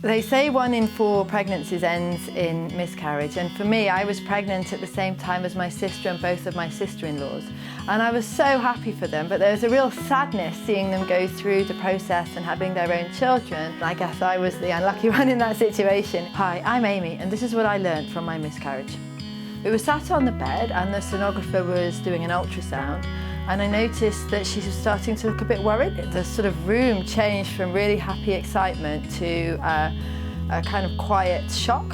They say 1 in 4 pregnancies ends in miscarriage, and for me, I was pregnant at the same time as my sister and both of my sister-in-laws, and I was so happy for them, but there was a real sadness seeing them go through the process and having their own children. I guess I was the unlucky one in that situation. Hi, I'm Amy, and this is what I learned from my miscarriage. We were sat on the bed and the sonographer was doing an ultrasound, and I noticed that she was starting to look a bit worried. The sort of room changed from really happy excitement to a kind of quiet shock.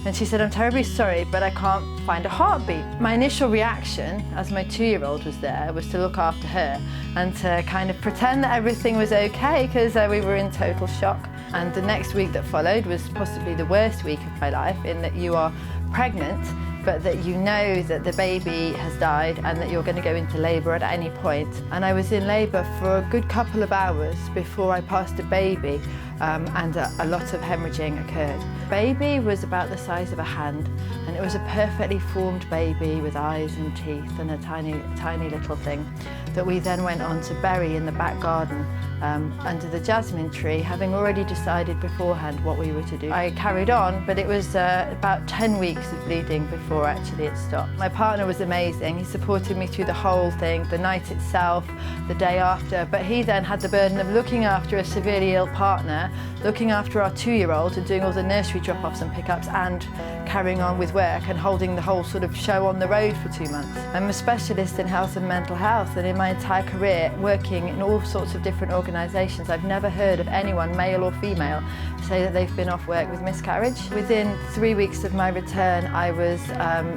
And she said, "I'm terribly sorry, but I can't find a heartbeat." My initial reaction, as my 2-year-old was there, was to look after her and to kind of pretend that everything was okay, because we were in total shock. And the next week that followed was possibly the worst week of my life, in that you are pregnant, but that you know that the baby has died and that you're going to go into labour at any point. And I was in labour for a good couple of hours before I passed a baby, and a lot of hemorrhaging occurred. Baby was about the size of a hand, and it was a perfectly formed baby with eyes and teeth and a tiny little thing that we then went on to bury in the back garden under the jasmine tree, having already decided beforehand what we were to do. I carried on, but it was about 10 weeks of bleeding before actually it stopped. My partner was amazing. He supported me through the whole thing, the night itself, the day after, but he then had the burden of looking after a severely ill partner, looking after our 2-year-old and doing all the nursery drop-offs and pickups and carrying on with work and holding the whole sort of show on the road for 2 months. I'm a specialist in health and mental health, and in my entire career working in all sorts of different organisations, I've never heard of anyone, male or female, say that they've been off work with miscarriage. Within 3 weeks of my return, I was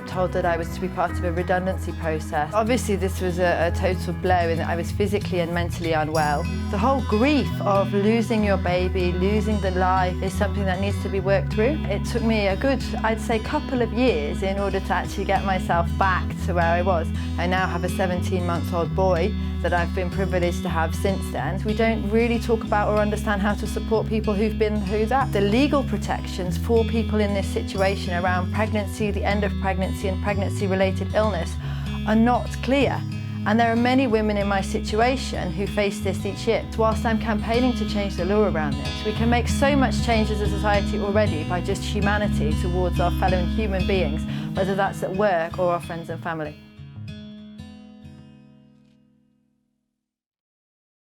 told that I was to be part of a redundancy process. Obviously this was a total blow in that I was physically and mentally unwell. The whole grief of losing your baby, losing the life, is something that needs to be worked through. It took me a good, I'd say, couple of years in order to actually get myself back to where I was. I now have a 17-month-old boy that I've been privileged to have since then. We don't really talk about or understand how to support people who've been through that. The legal protections for people in this situation around pregnancy, the end of pregnancy and pregnancy-related illness are not clear. And there are many women in my situation who face this each year. Whilst I'm campaigning to change the law around this, we can make so much change as a society already by just humanity towards our fellow human beings, whether that's at work or our friends and family.